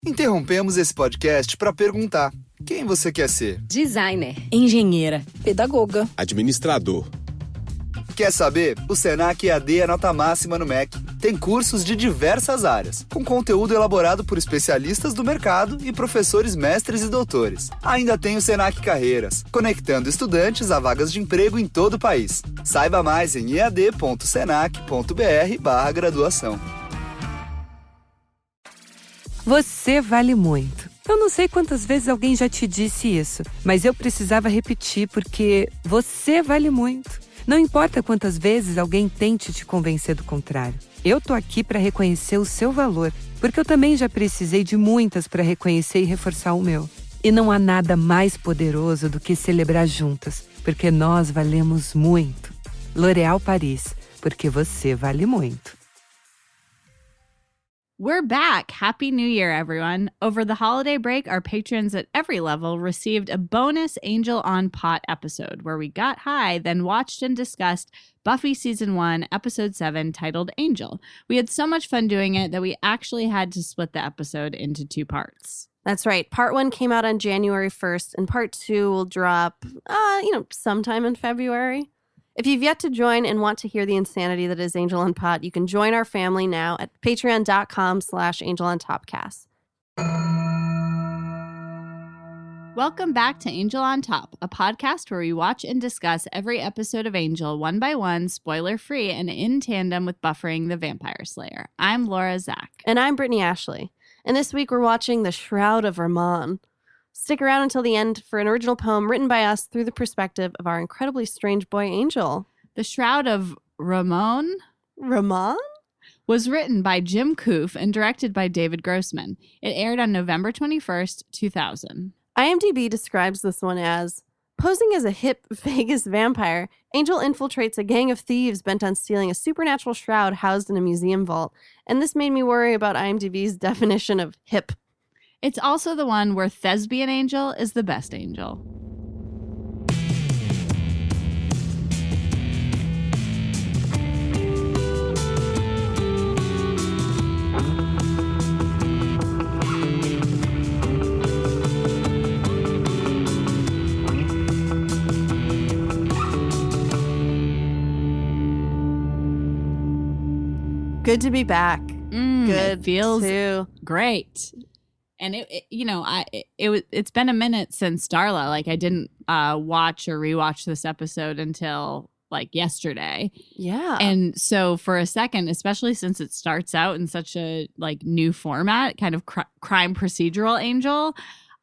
Interrompemos esse podcast para perguntar: quem você quer ser? Designer, engenheira, pedagoga, administrador. Quer saber? O Senac EAD é nota máxima no MEC. Tem cursos de diversas áreas, com conteúdo elaborado por especialistas do mercado e professores mestres e doutores. Ainda tem o Senac Carreiras, conectando estudantes a vagas de emprego em todo o país. Saiba mais em ead.senac.br/graduação. Você vale muito. Eu não sei quantas vezes alguém já te disse isso, mas eu precisava repetir porque você vale muito. Não importa quantas vezes alguém tente te convencer do contrário. Eu tô aqui para reconhecer o seu valor, porque eu também já precisei de muitas para reconhecer e reforçar o meu. E não há nada mais poderoso do que celebrar juntas, porque nós valemos muito. L'Oréal Paris, porque você vale muito. We're back. Happy New Year, everyone. Over the holiday break, our patrons at every level received a bonus Angel on Pot episode where we got high, then watched and discussed Buffy Season 1, Episode 7, titled Angel. We had so much fun doing it that we actually had to split the episode into 2 parts. That's right. Part 1 came out on January 1st, and Part 2 will drop, sometime in February. If you've yet to join and want to hear the insanity that is Angel on Pot, you can join our family now at patreon.com/angelontopcast. Welcome back to Angel on Top, a podcast where we watch and discuss every episode of Angel one by one, spoiler-free, and in tandem with Buffering the Vampire Slayer. I'm Laura Zach. And I'm Brittany Ashley. And this week we're watching The Shroud of Rahmon. Stick around until the end for an original poem written by us through the perspective of our incredibly strange boy, Angel. The Shroud of Rahmon was written by Jim Koof and directed by David Grossman. It aired on November 21st, 2000. IMDb describes this one as, posing as a hip Vegas vampire, Angel infiltrates a gang of thieves bent on stealing a supernatural shroud housed in a museum vault. And this made me worry about IMDb's definition of hip. It's also the one where Thespian Angel is the best angel. Good to be back. Good. It feels too great. And it's been a minute since Darla. Like I didn't watch or rewatch this episode until like yesterday. Yeah. And so for a second, especially since it starts out in such a like new format, kind of crime procedural Angel,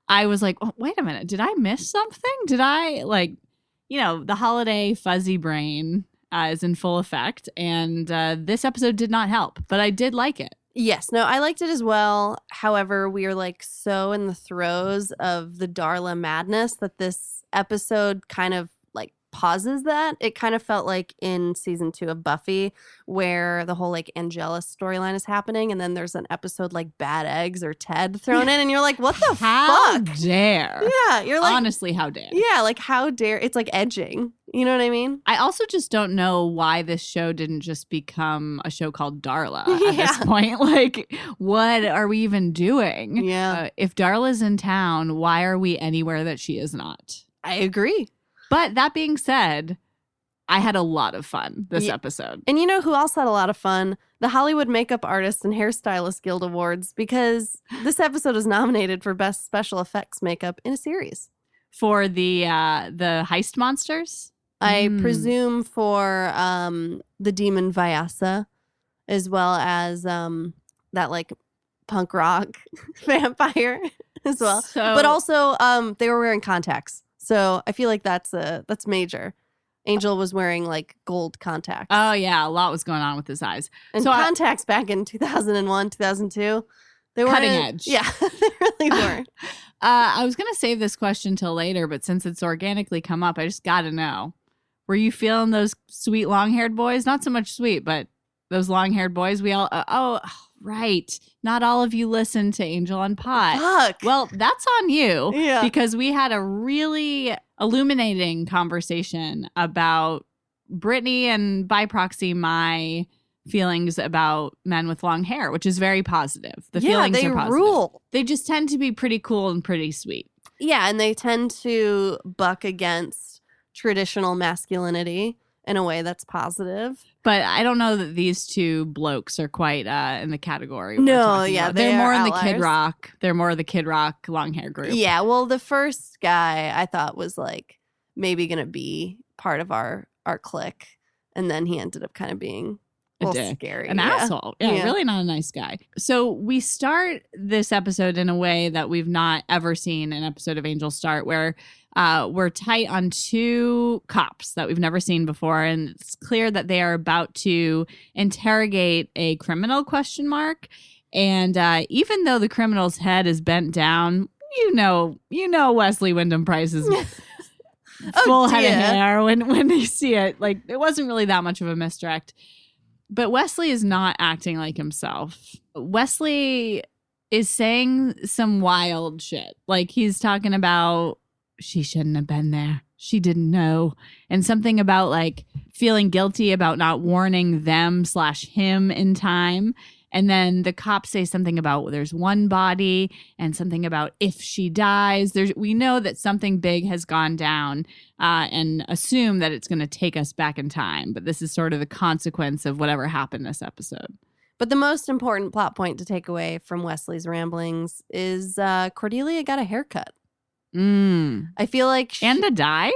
I was like, oh, wait a minute, did I miss something? Did I the holiday fuzzy brain is in full effect, and this episode did not help, but I did like it. Yes, no, I liked it as well. However, we are like so in the throes of the Darla madness that this episode kind of like pauses that. It kind of felt like in season 2 of Buffy where the whole like Angela storyline is happening, and then there's an episode like Bad Eggs or Ted thrown in, and you're like, what the how fuck? Dare. Yeah, you're like, honestly, how dare. Yeah, like how dare. It's like edging. You know what I mean? I also just don't know why this show didn't just become a show called Darla at this point. Like, what are we even doing? Yeah. If Darla's in town, why are we anywhere that she is not? I agree. But that being said, I had a lot of fun this episode. And you know who else had a lot of fun? The Hollywood Makeup Artists and Hairstylist Guild Awards, because this episode is nominated for Best Special Effects Makeup in a Series. For the heist monsters? I presume for the demon Vyasa, as well as that like punk rock vampire as well. But also they were wearing contacts. So I feel like that's major. Angel was wearing like gold contacts. Oh yeah, a lot was going on with his eyes. And so contacts back in 2001, 2002. They were cutting edge. Yeah, they really were. I was going to save this question till later, but since it's organically come up, I just got to know. Were you feeling those sweet long-haired boys? Not so much sweet, but those long-haired boys. We all, right. Not all of you listen to Angel on Pot. Fuck. Well, that's on you. Yeah. Because we had a really illuminating conversation about Brittany and by proxy my feelings about men with long hair, which is very positive. The feelings they are positive. rule. They just tend to be pretty cool and pretty sweet. Yeah, and they tend to buck against traditional masculinity in a way that's positive. But I don't know that these two blokes are quite in the category. we're No, talking yeah, about. they They're more are in the Kid outliers. Rock. They're more the Kid Rock long hair group. Yeah, well, the first guy I thought was like maybe going to be part of our clique. And then he ended up kind of being a little dick. scary. An asshole. Yeah, really not a nice guy. So we start this episode in a way that we've not ever seen an episode of Angel start, where we're tight on two cops that we've never seen before. And it's clear that they are about to interrogate a criminal ? And even though the criminal's head is bent down, you know Wesley Wyndham Price is full head of hair when they see it. Like, it wasn't really that much of a misdirect. But Wesley is not acting like himself. Wesley is saying some wild shit. Like, he's talking about, she shouldn't have been there. She didn't know. And something about like feeling guilty about not warning them/him in time. And then the cops say something about there's one body and something about if she dies. We know that something big has gone down and assume that it's going to take us back in time. But this is sort of the consequence of whatever happened this episode. But the most important plot point to take away from Wesley's ramblings is Cordelia got a haircut. I feel like and a dye?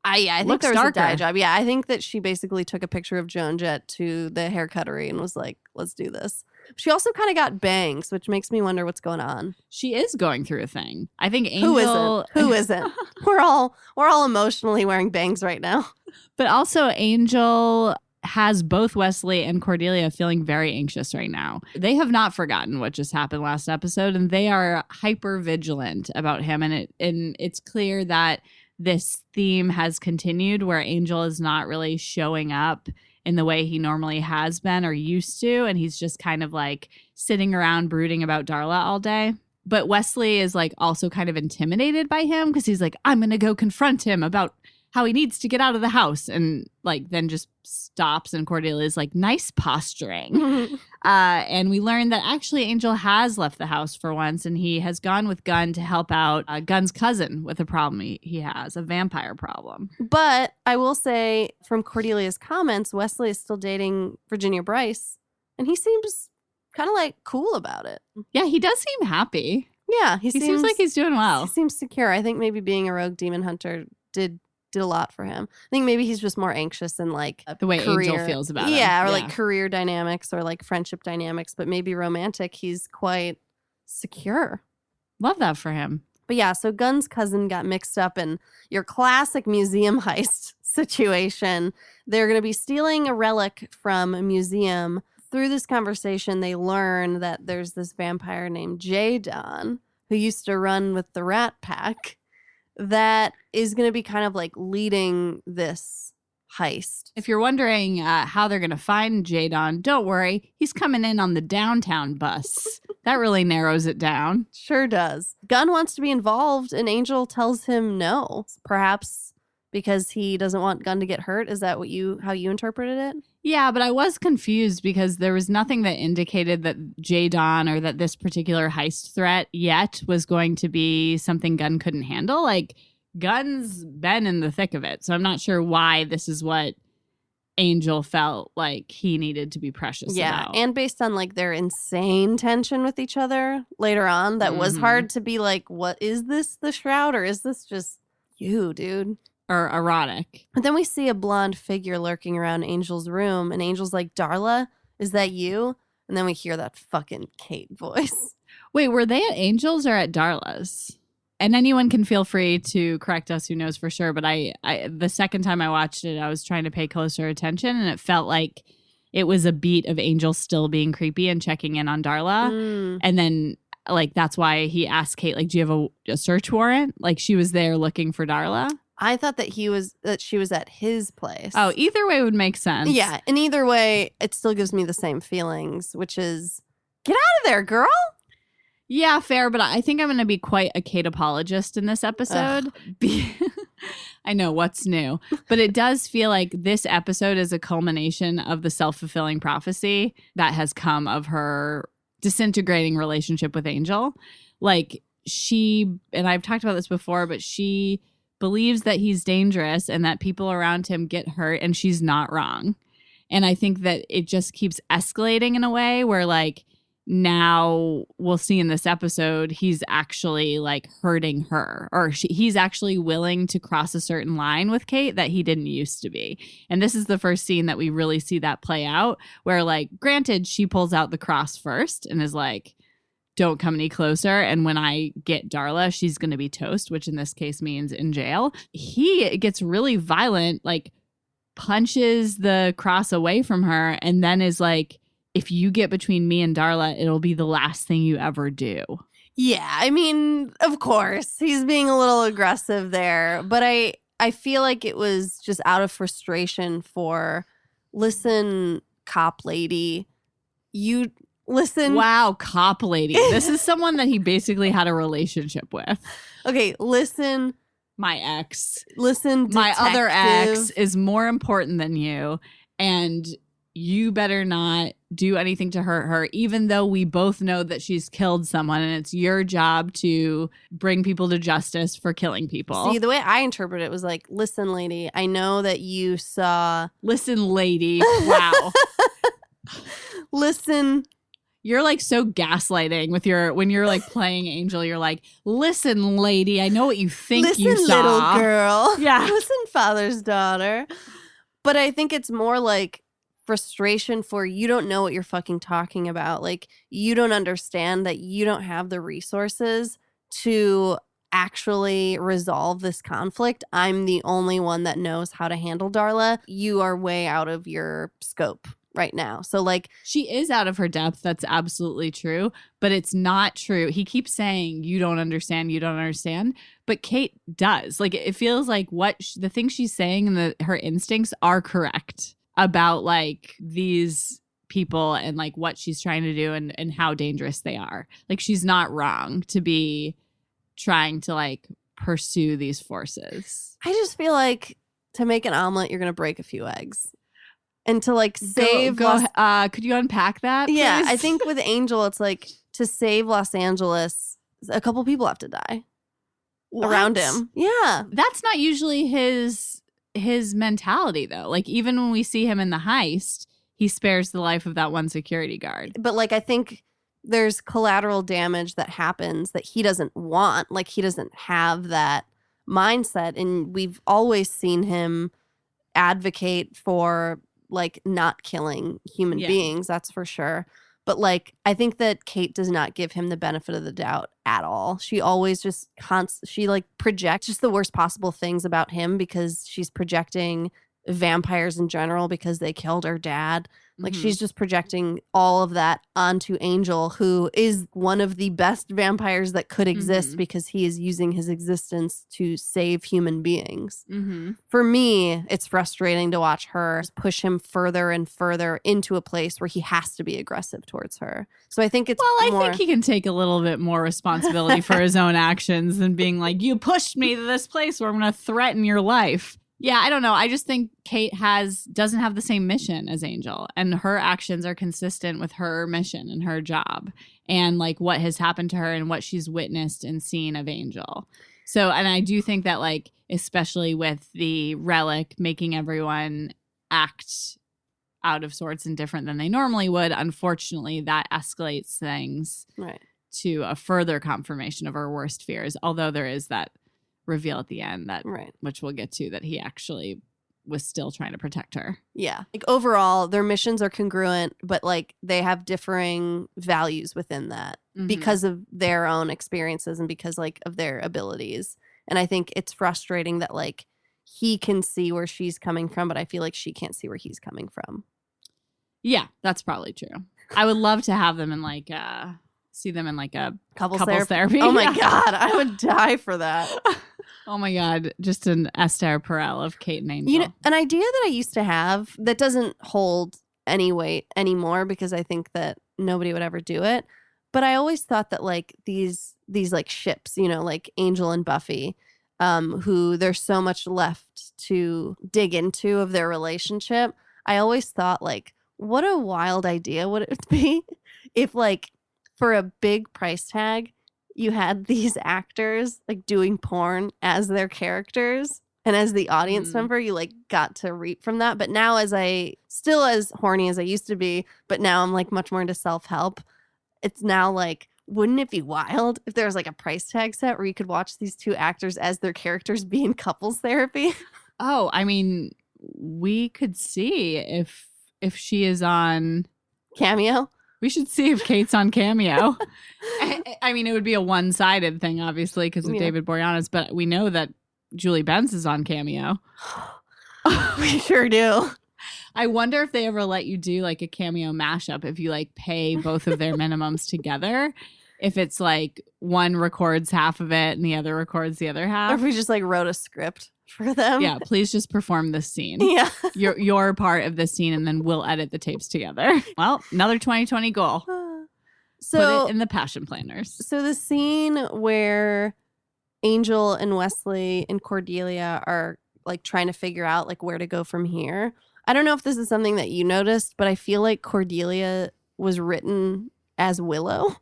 I think Looks there was darker. a dye job. Yeah, I think that she basically took a picture of Joan Jett to the hair cuttery and was like, let's do this. She also kind of got bangs, which makes me wonder what's going on. She is going through a thing. I think Angel... Who isn't? We're all emotionally wearing bangs right now. But also Angel has both Wesley and Cordelia feeling very anxious right now. They have not forgotten what just happened last episode, and they are hyper vigilant about him. And it's clear that this theme has continued where Angel is not really showing up in the way he normally has been or used to. And he's just kind of like sitting around brooding about Darla all day. But Wesley is like also kind of intimidated by him because he's like, I'm going to go confront him about how he needs to get out of the house, and like then just stops, and Cordelia is like, nice posturing. And we learned that actually Angel has left the house for once, and he has gone with Gunn to help out Gunn's cousin with a problem he has, a vampire problem. But I will say from Cordelia's comments, Wesley is still dating Virginia Bryce, and he seems kind of like cool about it. Yeah, he does seem happy. Yeah, He seems like he's doing well. He seems secure. I think maybe being a rogue demon hunter did a lot for him. I think maybe he's just more anxious in like The way career, Angel feels about him. yeah, or like career dynamics or like friendship dynamics, but maybe romantic. He's quite secure. Love that for him. But yeah, so Gunn's cousin got mixed up in your classic museum heist situation. They're going to be stealing a relic from a museum. Through this conversation, they learn that there's this vampire named Jadon who used to run with the Rat Pack that is going to be kind of like leading this heist. If you're wondering how they're going to find Jadon, don't worry. He's coming in on the downtown bus. That really narrows it down. Sure does. Gunn wants to be involved, and Angel tells him no. Perhaps because he doesn't want Gunn to get hurt. Is that how you interpreted it? Yeah, but I was confused because there was nothing that indicated that Jadon or that this particular heist threat yet was going to be something Gunn couldn't handle. Like, Gunn's been in the thick of it, so I'm not sure why this is what Angel felt like he needed to be precious about. And based on like their insane tension with each other later on, that was hard to be like, what is this, the Shroud, or is this just you, dude? Or erotic. But then we see a blonde figure lurking around Angel's room, and Angel's like, Darla, is that you? And then we hear that fucking Kate voice. Wait, were they at Angel's or at Darla's? And anyone can feel free to correct us who knows for sure. But I the second time I watched it, I was trying to pay closer attention, and it felt like it was a beat of Angel still being creepy and checking in on Darla. And then like that's why he asked Kate, like, do you have a search warrant? Like she was there looking for Darla. I thought that she was at his place. Oh, either way would make sense. Yeah, and either way, it still gives me the same feelings, which is, get out of there, girl. Yeah, fair, but I think I'm going to be quite a Kate apologist in this episode I know what's new. But it does feel like this episode is a culmination of the self-fulfilling prophecy that has come of her disintegrating relationship with Angel. Like she, and I've talked about this before, but she believes that he's dangerous and that people around him get hurt, and she's not wrong. And I think that it just keeps escalating in a way where like now we'll see in this episode, he's actually like hurting her, or he's actually willing to cross a certain line with Kate that he didn't used to be. And this is the first scene that we really see that play out, where like, granted, she pulls out the cross first and is like, don't come any closer. And when I get Darla, she's going to be toast, which in this case means in jail. He gets really violent, like punches the cross away from her, and then is like, if you get between me and Darla, it'll be the last thing you ever do. Yeah, I mean, of course, he's being a little aggressive there. But I feel like it was just out of frustration for, listen, cop lady, you listen. Wow, cop lady. This is someone that he basically had a relationship with. Okay, listen. My ex. Listen, detective. My other ex is more important than you. And you better not do anything to hurt her, even though we both know that she's killed someone and it's your job to bring people to justice for killing people. See, the way I interpret it was like, listen, lady, I know that you saw. Listen, lady. Wow. Listen. You're like so gaslighting with when you're like playing Angel, you're like, listen, lady, I know what you think listen, you saw. Little girl. Yeah. Listen, father's daughter. But I think it's more like frustration for, you don't know what you're fucking talking about. Like, you don't understand that you don't have the resources to actually resolve this conflict. I'm the only one that knows how to handle Darla. You are way out of your scope right now. So like, she is out of her depth. That's absolutely true. But it's not true. He keeps saying, you don't understand. You don't understand. But Kate does. Like, it feels like the things she's saying and her instincts are correct about like these people and like what she's trying to do and how dangerous they are. Like, she's not wrong to be trying to like pursue these forces. I just feel like to make an omelet, you're going to break a few eggs. And to like save could you unpack that, please? Yeah, I think with Angel, it's like, to save Los Angeles, a couple people have to die around him. Yeah. That's not usually his mentality, though. Like, even when we see him in the heist, he spares the life of that one security guard. But like, I think there's collateral damage that happens that he doesn't want. Like, he doesn't have that mindset. And we've always seen him advocate for like not killing human beings. That's for sure. But like, I think that Kate does not give him the benefit of the doubt at all. She always just she like projects just the worst possible things about him, because she's projecting vampires in general because they killed her dad. Like, she's just projecting all of that onto Angel, who is one of the best vampires that could exist because he is using his existence to save human beings. For me, it's frustrating to watch her push him further and further into a place where he has to be aggressive towards her. So I think it's I think he can take a little bit more responsibility for his own actions than being like, you pushed me to this place where I'm going to threaten your life. Yeah, I don't know. I just think Kate doesn't have the same mission as Angel, and her actions are consistent with her mission and her job and like what has happened to her and what she's witnessed and seen of Angel. So, and I do think that like, especially with the relic making everyone act out of sorts and different than they normally would, unfortunately, that escalates things to a further confirmation of our worst fears. Although there is that reveal at the end that which we'll get to, that he actually was still trying to protect her. Yeah. Like, overall, their missions are congruent, but like, they have differing values within that because of their own experiences and because like of their abilities. And I think it's frustrating that like, he can see where she's coming from, but I feel like she can't see where he's coming from. Yeah, that's probably true. I would love to have them in like see them in like a couples therapy. Oh my God, I would die for that. Oh my God, just an Esther Perel of Kate and Angel. You know, an idea that I used to have that doesn't hold any weight anymore because I think that nobody would ever do it. But I always thought that like these like ships, you know, like Angel and Buffy, who there's so much left to dig into of their relationship. I always thought, like, what a wild idea would it be if, like, for a big price tag, you had these actors, like, doing porn as their characters. And as the audience member, you, like, got to reap from that. But now still as horny as I used to be, but now I'm, like, much more into self-help. It's now, like, wouldn't it be wild if there was, like, a price tag set where you could watch these two actors as their characters be in couples therapy? Oh, I mean, we could see if she is on Cameo? We should see if Kate's on Cameo. I mean, it would be a one-sided thing, obviously, because of David Boreanaz, but we know that Julie Benz is on Cameo. We sure do. I wonder if they ever let you do like a Cameo mashup if you like pay both of their minimums together. If it's like one records half of it and the other records the other half. Or if we just like wrote a script for them. Yeah, please just perform this scene. Yeah. Your part of this scene, and then we'll edit the tapes together. Well, another 2020 goal. So put it in the passion planners. So the scene where Angel and Wesley and Cordelia are like trying to figure out like where to go from here. I don't know if this is something that you noticed, but I feel like Cordelia was written as Willow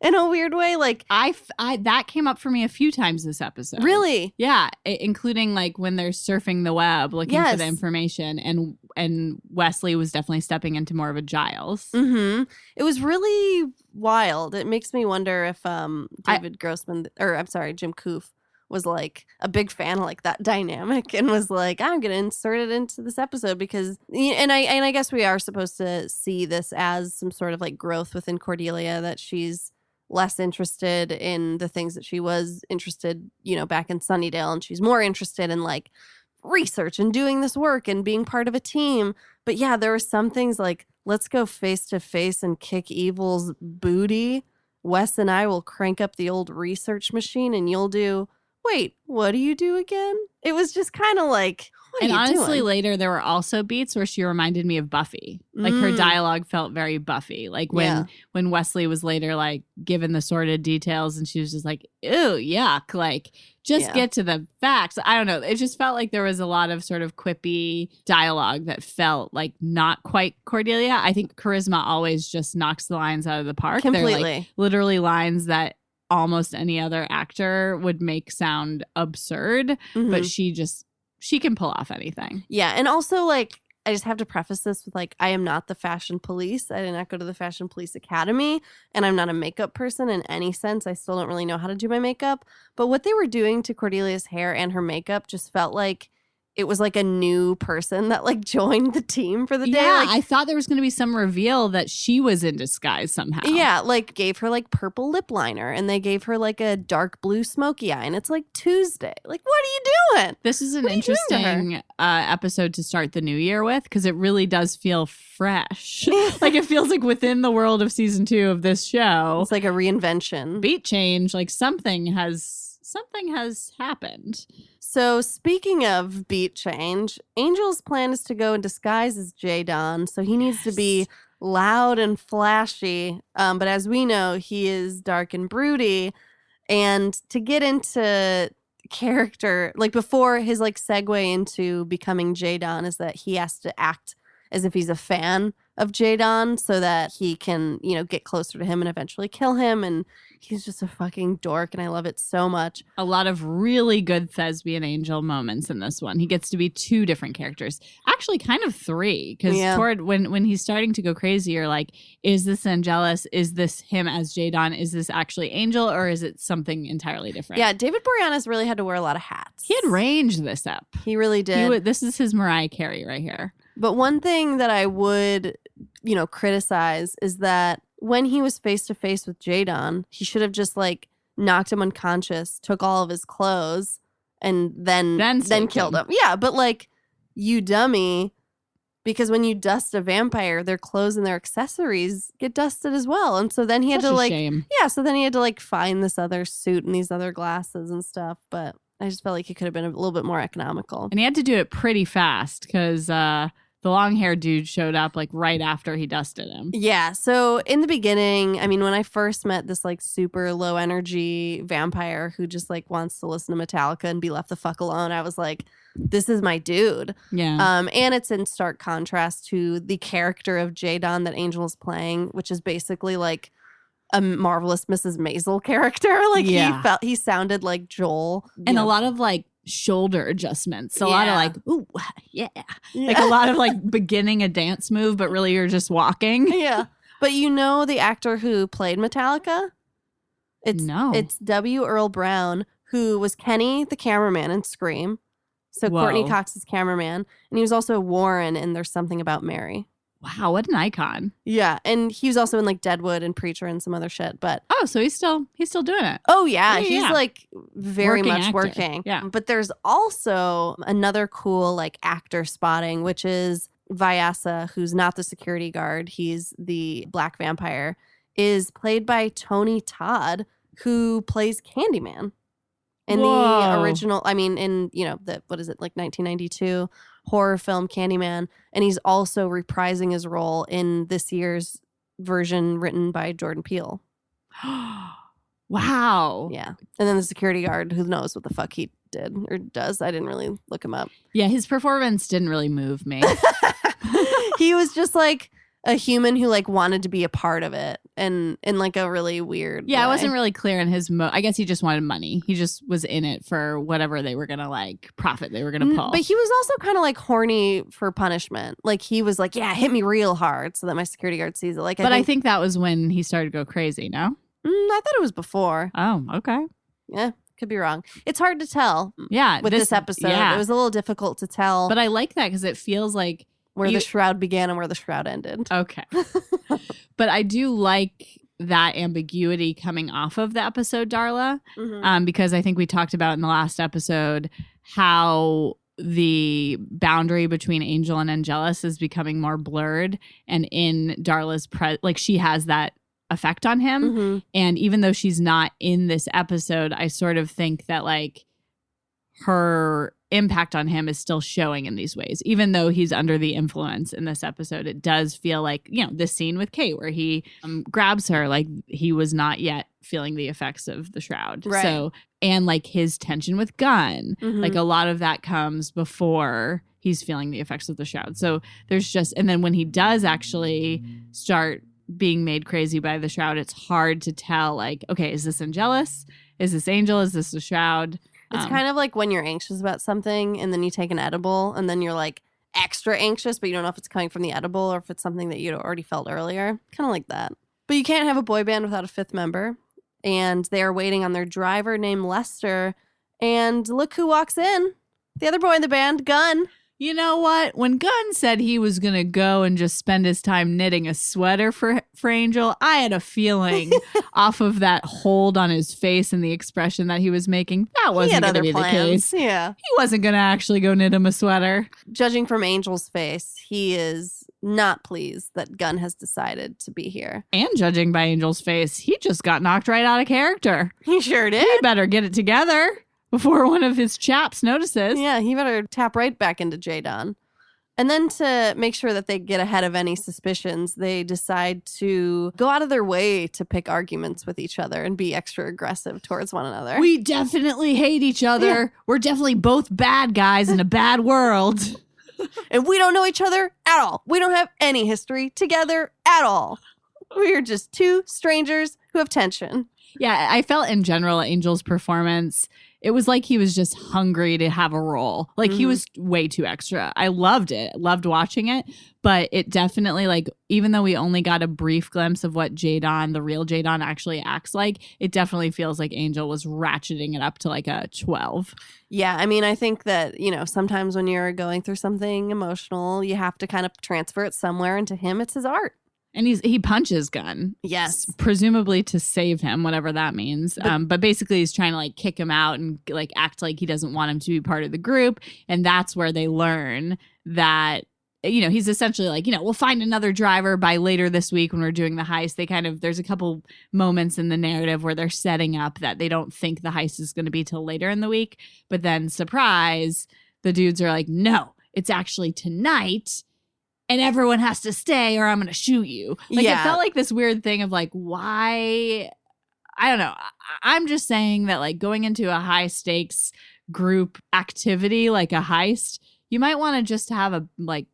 in a weird way. Like I that came up for me a few times this episode. Really? Yeah, including like when they're surfing the web looking for the information, and Wesley was definitely stepping into more of a Giles. Mm-hmm. It was really wild. It makes me wonder if David Grossman, or I'm sorry, Jim Koof, was like a big fan of like that dynamic and was like, I'm gonna insert it into this episode because, and I guess we are supposed to see this as some sort of like growth within Cordelia, that she's less interested in the things that she was interested, back in Sunnydale, and she's more interested in like research and doing this work and being part of a team. But yeah, there were some things like, let's go face to face and kick evil's booty. Wes and I will crank up the old research machine and you'll do, wait, what do you do again? It was just kind of like, what and are you honestly, doing? later there were also beats where she reminded me of Buffy. Like her dialogue felt very Buffy. Like when Wesley was later like given the sordid details and she was just like, ew, yuck. Like just get to the facts. I don't know. It just felt like there was a lot of sort of quippy dialogue that felt like not quite Cordelia. I think charisma always just knocks the lines out of the park. Completely. They're like literally lines that almost any other actor would make sound absurd, but she can pull off anything. Yeah. And also, like, I just have to preface this with, like, I am not the fashion police. I did not go to the Fashion Police Academy, and I'm not a makeup person in any sense. I still don't really know how to do my makeup. But what they were doing to Cordelia's hair and her makeup just felt like it was like a new person that like joined the team for the day. Yeah, like, I thought there was going to be some reveal that she was in disguise somehow. Yeah, like gave her like purple lip liner and they gave her like a dark blue smoky eye, and it's like Tuesday. Like, what are you doing? This is an interesting episode to start the new year with because it really does feel fresh. Like it feels like within the world of season 2 of this show. It's like a reinvention. Beat change, like something has happened. So speaking of beat change, Angel's plan is to go in disguise as J-Don, so he needs to be loud and flashy. But as we know, he is dark and broody. And to get into character, like before his like segue into becoming J-Don is that he has to act as if he's a fan of J-Don so that he can, get closer to him and eventually kill him. And he's just a fucking dork, and I love it so much. A lot of really good thespian Angel moments in this one. He gets to be 2 different characters. Actually, kind of 3. Because toward when he's starting to go crazy, you're like, is this Angelus? Is this him as J-Don? Is this actually Angel? Or is it something entirely different? Yeah, David Boreanaz really had to wear a lot of hats. He had range this up. He really did. This is his Mariah Carey right here. But one thing that I would, criticize is that when he was face to face with J-Don, he should have just like knocked him unconscious, took all of his clothes, and then killed him. Yeah, but like, you dummy, because when you dust a vampire, their clothes and their accessories get dusted as well. And so then he had to like, shame. Yeah, so then he had to like find this other suit and these other glasses and stuff. But I just felt like it could have been a little bit more economical. And he had to do it pretty fast because the long-haired dude showed up like right after he dusted him. Yeah. So in the beginning, I mean, when I first met this like super low energy vampire who just like wants to listen to Metallica and be left the fuck alone, I was like, this is my dude. Yeah. And it's in stark contrast to the character of Jadon that Angel is playing, which is basically like a Marvelous Mrs. Maisel character. Like he sounded like Joel. And a lot of like shoulder adjustments. A lot of like, ooh, yeah. Yeah. Like a lot of like beginning a dance move, but really you're just walking. Yeah. But you know the actor who played Metallica? No. It's W. Earl Brown, who was Kenny, the cameraman in Scream. So Whoa. Courtney Cox's cameraman. And he was also Warren in There's Something About Mary. Wow, what an icon. Yeah. And he was also in like Deadwood and Preacher and some other shit. But Oh, so he's still doing it. oh yeah, Yeah, he's yeah. like very Working much actor. working. Yeah. But there's also another cool like actor spotting, which is Vyasa, who's not the security guard. He's the black vampire, is played by Tony Todd, who plays Candyman. In Whoa. the original, I mean, in, you know, the, what is it, like 1992 horror film Candyman. And he's also reprising his role in this year's version written by Jordan Peele. Wow. Yeah. And then the security guard, who knows what the fuck he did or does. I didn't really look him up. Yeah, his performance didn't really move me. He was just like a human who like wanted to be a part of it and in like a really weird Yeah, way. I wasn't really clear in his I guess he just wanted money. He just was in it for whatever they were going to like profit they were going to pull. But he was also kind of like horny for punishment. Like he was like, yeah, hit me real hard so that my security guard sees it. Like, I think that was when he started to go crazy, no? I thought it was before. Oh, okay. Yeah, could be wrong. It's hard to tell Yeah. with this episode. Yeah. It was a little difficult to tell But I like that because it feels like where the shroud began and where the shroud ended. Okay. But I do like that ambiguity coming off of the episode, Darla, because I think we talked about in the last episode how the boundary between Angel and Angelus is becoming more blurred. And in Darla's, like she has that effect on him. And even though she's not in this episode, I sort of think that like her impact on him is still showing in these ways. Even though he's under the influence in this episode, it does feel like, you know, this scene with Kate where he grabs her, like he was not yet feeling the effects of the shroud. Right. So, and like his tension with Gunn, like a lot of that comes before he's feeling the effects of the shroud. So there's just, and then when he does actually start being made crazy by the shroud, it's hard to tell like, okay, is this Angelus? Is this Angel? Is this the shroud? It's kind of like when you're anxious about something and then you take an edible and then you're like extra anxious, but you don't know if it's coming from the edible or if it's something that you'd already felt earlier. Kind of like that. But you can't have a boy band without a fifth member. And they are waiting on their driver named Lester. And look who walks in. The other boy in the band, Gunn. You know what? When Gunn said he was going to go and just spend his time knitting a sweater for Angel, I had a feeling off of that hold on his face and the expression that he was making, that wasn't going to be the case. Yeah. He wasn't going to actually go knit him a sweater. Judging from Angel's face, he is not pleased that Gunn has decided to be here. And judging by Angel's face, he just got knocked right out of character. He sure did. He better get it together before one of his chaps notices. Yeah, he better tap right back into Jadon. And then to make sure that they get ahead of any suspicions, they decide to go out of their way to pick arguments with each other and be extra aggressive towards one another. We definitely hate each other. Yeah. We're definitely both bad guys in a bad world. And we don't know each other at all. We don't have any history together at all. We're just two strangers who have tension. Yeah, I felt in general Angel's performance, it was like he was just hungry to have a role. Like he was way too extra. I loved it. Loved watching it. But it definitely, like, even though we only got a brief glimpse of what Jadon, the real Jadon, actually acts like, it definitely feels like Angel was ratcheting it up to like a 12. Yeah, I mean, I think that, you know, sometimes when you're going through something emotional, you have to kind of transfer it somewhere. And to him, it's his art. And he punches Gunn. Yes. Presumably to save him, whatever that means. But basically he's trying to like kick him out and like act like he doesn't want him to be part of the group. And that's where they learn that, you know, he's essentially like, you know, we'll find another driver by later this week when we're doing the heist. They kind of, there's a couple moments in the narrative where they're setting up that they don't think the heist is going to be till later in the week. But then surprise, the dudes are like, no, it's actually tonight. and everyone has to stay or I'm going to shoot you. Like, Yeah. it felt like this weird thing of like, why? I don't know. I'm just saying that like going into a high stakes group activity like a heist, you might want to just have a like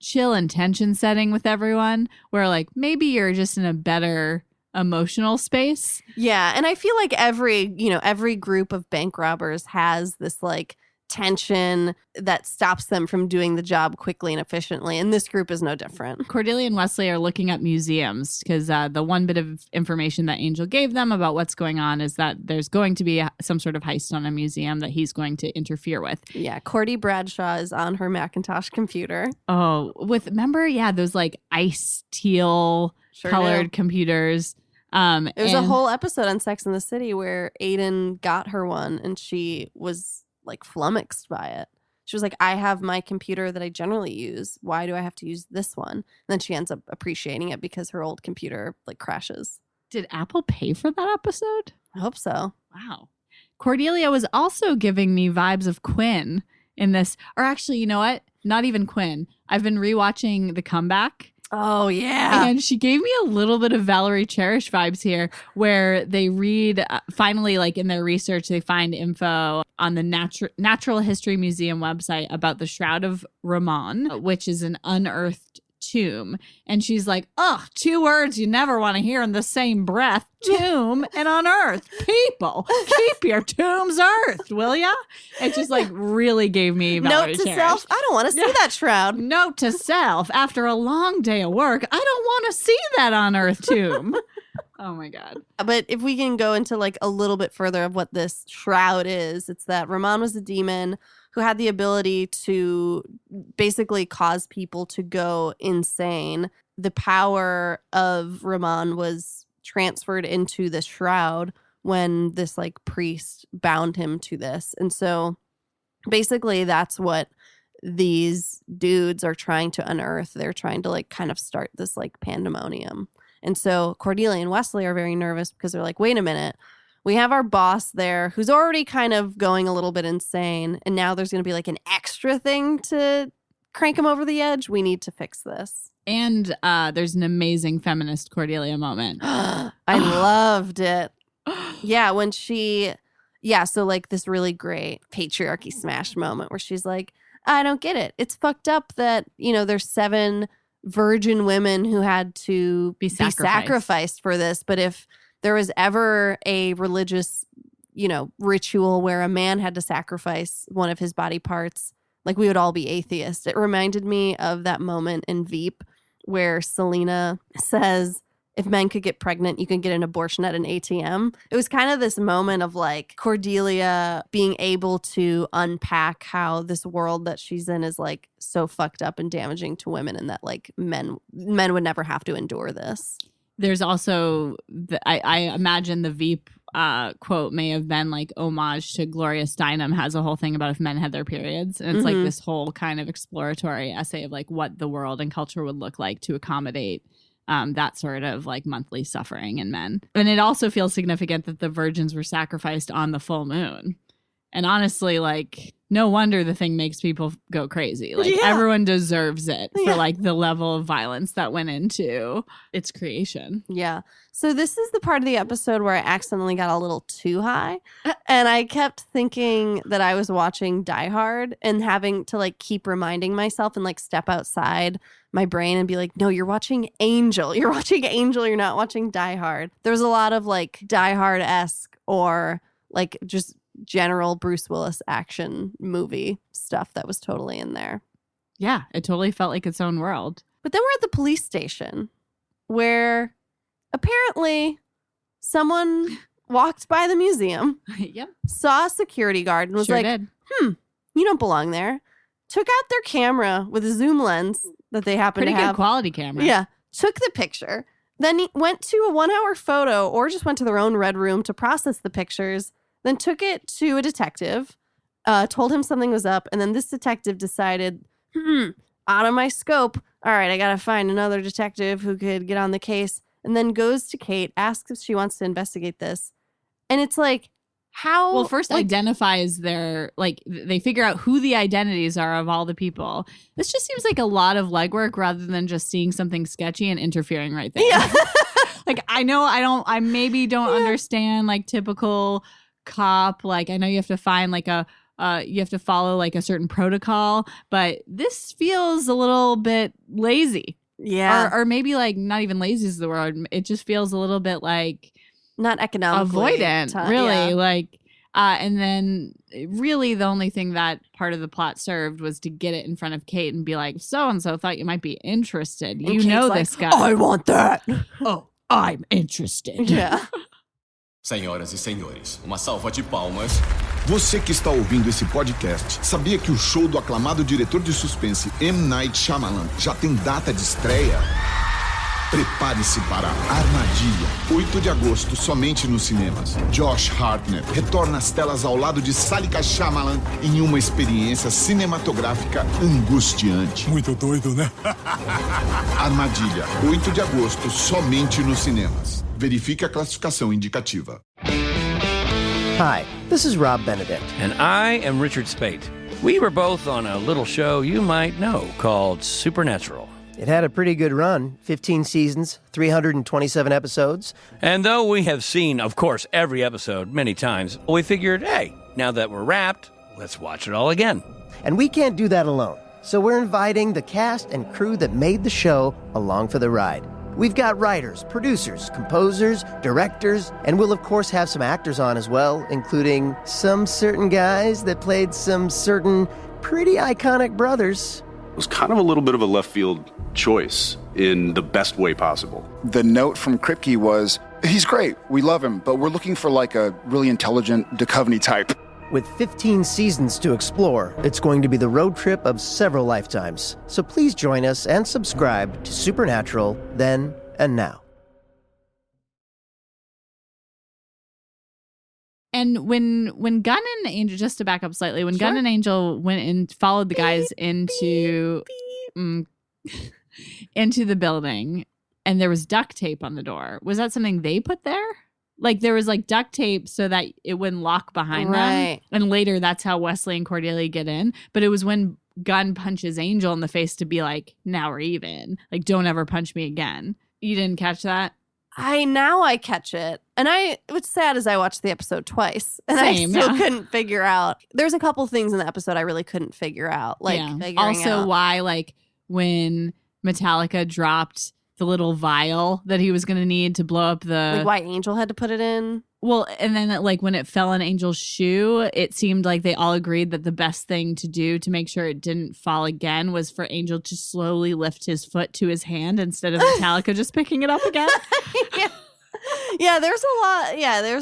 chill intention setting with everyone where like maybe you're just in a better emotional space. Yeah, and I feel like every group of bank robbers has this like tension that stops them from doing the job quickly and efficiently, and this group is no different. Cordelia and Wesley are looking up museums because the one bit of information that Angel gave them about what's going on is that there's going to be some sort of heist on a museum that he's going to interfere with. Yeah, Cordy Bradshaw is on her Macintosh computer. Oh, remember, those like ice teal Sure colored do. computers. It was a whole episode on Sex and the City where Aiden got her one and she was like flummoxed by it. She was like, I have my computer that I generally use. Why do I have to use this one? And then she ends up appreciating it because her old computer like crashes. Did Apple pay for that episode? I hope so. Wow. Cordelia was also giving me vibes of Quinn in this. Or actually, you know what? Not even Quinn. I've been rewatching The Comeback. Oh, yeah. And she gave me a little bit of Valerie Cherish vibes here, where they read, finally, like in their research, they find info on the Natural History Museum website about the Shroud of Rahmon, which is an unearthed tomb. And she's like, 2 words you never want to hear in the same breath: tomb and unearthed. People, keep your tombs earthed, will ya? It just like really gave me Valerie Note to Cherish. self, I don't want to see that shroud. Note to self, after a long day of work, I don't want to see that unearthed tomb. Oh my God. But if we can go into like a little bit further of what this shroud is, it's that Rahmon was a demon who had the ability to basically cause people to go insane. The power of Rahmon was transferred into the shroud when this like priest bound him to this. And so basically that's what these dudes are trying to unearth. They're trying to like kind of start this like pandemonium. And so Cordelia and Wesley are very nervous because they're like, wait a minute. We have our boss there who's already kind of going a little bit insane. And now there's going to be like an extra thing to crank him over the edge. We need to fix this. And there's an amazing feminist Cordelia moment. I loved it. Yeah, when so like this really great patriarchy smash moment where she's like, I don't get it. It's fucked up that, there's 7 virgin women who had to be sacrificed for this. But if there was ever a religious, ritual where a man had to sacrifice one of his body parts, like we would all be atheists. It reminded me of that moment in Veep where Selena says, if men could get pregnant, you can get an abortion at an ATM. It was kind of this moment of like Cordelia being able to unpack how this world that she's in is like so fucked up and damaging to women, and that like men would never have to endure this. There's also, I imagine the Veep quote may have been like homage to Gloria Steinem has a whole thing about if men had their periods. And it's like this whole kind of exploratory essay of like what the world and culture would look like to accommodate that sort of like monthly suffering in men. And it also feels significant that the virgins were sacrificed on the full moon. And honestly, like, no wonder the thing makes people go crazy. Like, everyone deserves it for like the level of violence that went into its creation. Yeah. So this is the part of the episode where I accidentally got a little too high. And I kept thinking that I was watching Die Hard and having to like keep reminding myself and like step outside my brain and be like, no, you're watching Angel. You're watching Angel. You're not watching Die Hard. There was a lot of like Die Hard-esque or like just general Bruce Willis action movie stuff that was totally in there. Yeah, it totally felt like its own world. But then we're at the police station where apparently someone walked by the museum, Yep. saw a security guard and was Sure like, did. you don't belong there. Took out their camera with a zoom lens that they happen Pretty to good have. quality camera. Yeah. Took the picture. Then he went to a 1-hour photo or just went to their own red room to process the pictures. Then took it to a detective, told him something was up. And then this detective decided, out of my scope. All right, I got to find another detective who could get on the case. And then goes to Kate, asks if she wants to investigate this. And it's like, How? Well, first identifies their, like, they figure out who the identities are of all the people. This just seems like a lot of legwork rather than just seeing something sketchy and interfering right there. Yeah. Like, I maybe don't understand, like, typical cop. Like, I know you have to find, like, you have to follow, like, a certain protocol, but this feels a little bit lazy. Yeah. Or maybe, like, not even lazy is the word. It just feels a little bit, like, not economically avoidant, really. Yeah. Like, and then really the only thing that part of the plot served was to get it in front of Kate and be like, so-and-so thought you might be interested. You Kate's know like, this guy. I want that. Oh, I'm interested. Yeah. Senhoras e senhores, uma salva de palmas. Você que está ouvindo esse podcast, sabia que o show do aclamado diretor de suspense M. Night Shyamalan já tem data de estreia? Prepare-se para Armadilha, 8 de agosto, somente nos cinemas. Josh Hartnett retorna às telas ao lado de Salika Shyamalan em uma experiência cinematográfica angustiante. Muito doido, né? Armadilha, 8 de agosto, somente nos cinemas. Verifique a classificação indicativa. Hi, this is Rob Benedict. And I am Richard Spate. We were both on a little show you might know called Supernatural. It had a pretty good run, 15 seasons, 327 episodes. And though we have seen, of course, every episode many times, we figured, hey, now that we're wrapped, let's watch it all again. And we can't do that alone. So we're inviting the cast and crew that made the show along for the ride. We've got writers, producers, composers, directors, and we'll of course have some actors on as well, including some certain guys that played some certain pretty iconic brothers. It was kind of a little bit of a left field choice in the best way possible. The note from Kripke was, he's great, we love him, but we're looking for like a really intelligent Duchovny type. With 15 seasons to explore, it's going to be the road trip of several lifetimes. So please join us and subscribe to Supernatural then and now. And when Gunn and Angel, just to back up slightly, when Gunn and Angel went and followed the guys into the building, and there was duct tape on the door, was that something they put there? Like there was like duct tape so that it wouldn't lock behind them. And later that's how Wesley and Cordelia get in. But it was when Gunn punches Angel in the face to be like, now we're even. Like, don't ever punch me again. You didn't catch that? I catch it. And what's sad is I watched the episode twice and Same, I still couldn't figure out. There's a couple things in the episode I really couldn't figure out. Like figuring also out why, like when Metallica dropped the little vial that he was going to need to blow up the... Like why Angel had to put it in? Well, and then like when it fell on Angel's shoe, it seemed like they all agreed that the best thing to do to make sure it didn't fall again was for Angel to slowly lift his foot to his hand instead of Metallica just picking it up again. Yeah, there's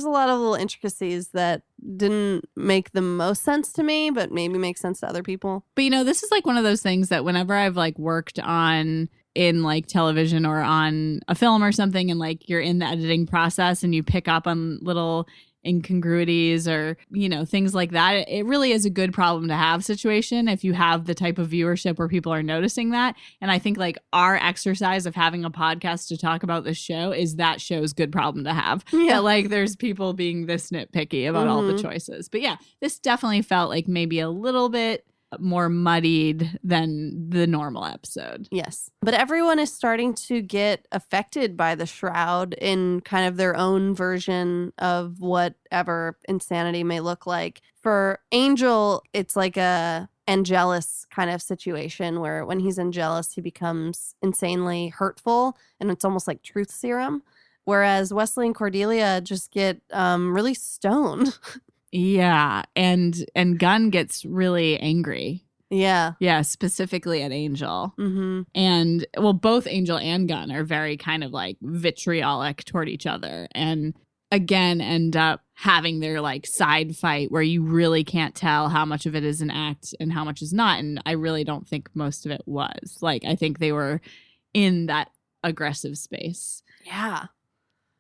a lot of little intricacies that didn't make the most sense to me, but maybe make sense to other people. But you know, this is like one of those things that whenever I've like worked on in like television or on a film or something, and like you're in the editing process and you pick up on little incongruities or, you know, things like that, it really is a good problem to have situation if you have the type of viewership where people are noticing that. And I think like our exercise of having a podcast to talk about this show is that show's good problem to have. Yeah. That like there's people being this nitpicky about all the choices. But yeah, this definitely felt like maybe a little bit more muddied than the normal episode. Yes. But everyone is starting to get affected by the Shroud in kind of their own version of whatever insanity may look like. For Angel, it's like a Angelus kind of situation where when he's Angelus, he becomes insanely hurtful and it's almost like truth serum. Whereas Wesley and Cordelia just get really stoned. Yeah, and Gunn gets really angry. Yeah. Yeah, specifically at Angel. Mm-hmm. And, well, both Angel and Gunn are very kind of, like, vitriolic toward each other. And, again, end up having their, like, side fight where you really can't tell how much of it is an act and how much is not. And I really don't think most of it was. Like, I think they were in that aggressive space. Yeah.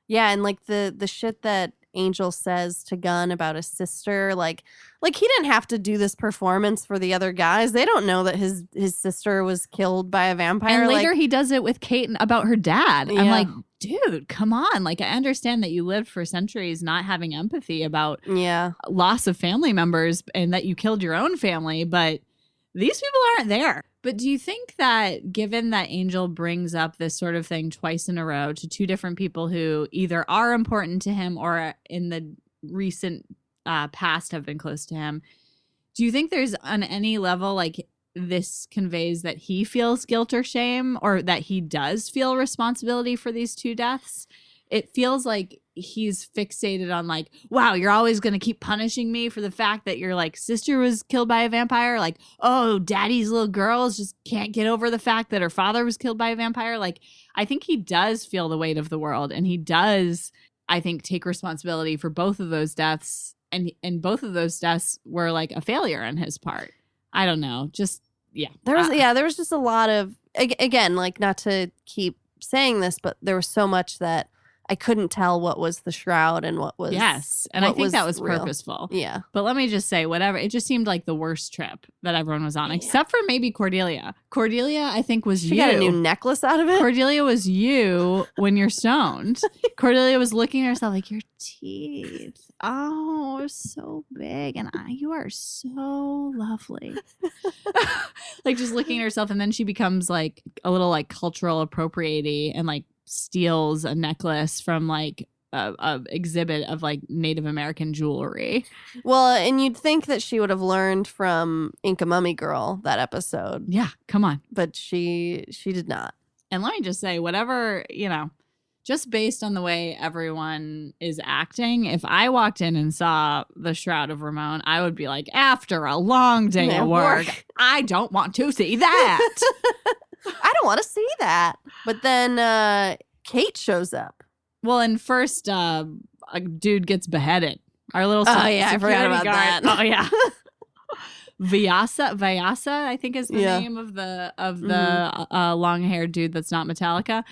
Yeah, and, like, the shit that Angel says to Gunn about his sister, like he didn't have to do this performance for the other guys. They don't know that his sister was killed by a vampire. And later he does it with Kate about her dad. Yeah. I'm like, dude, come on. Like, I understand that you lived for centuries not having empathy about loss of family members and that you killed your own family, but these people aren't there. But do you think that given that Angel brings up this sort of thing twice in a row to two different people who either are important to him or in the recent past have been close to him, do you think there's on any level like this conveys that he feels guilt or shame, or that he does feel responsibility for these two deaths? It feels like he's fixated on like, wow, you're always going to keep punishing me for the fact that your like sister was killed by a vampire. Like, oh, daddy's little girls just can't get over the fact that her father was killed by a vampire. Like, I think he does feel the weight of the world, and he does, I think, take responsibility for both of those deaths. And both of those deaths were like a failure on his part. I don't know. Just, yeah. There was just a lot of, again, like, not to keep saying this, but there was so much that I couldn't tell what was the shroud and what was and I think that was real. purposeful. Yeah. But let me just say, whatever, it just seemed like the worst trip that everyone was on, except for maybe Cordelia. Cordelia, I think, was She got a new necklace out of it. Cordelia was you when you're stoned. Cordelia was looking at herself like, your teeth, oh, so big, and you are so lovely. Like, just looking at herself, and then she becomes like a little like cultural appropriating and like steals a necklace from like a exhibit of like Native American jewelry. Well, and you'd think that she would have learned from Inca Mummy Girl that episode. Yeah, come on. But she did not. And let me just say, whatever, you know, just based on the way everyone is acting, if I walked in and saw the Shroud of Rahmon, I would be like, after a long day at work, I don't want to see that. I don't want to see that. But then Kate shows up. Well, and first, a dude gets beheaded. Our little I forgot about guard. that. Oh yeah, Vyasa, I think is the name of the long-haired dude that's not Metallica.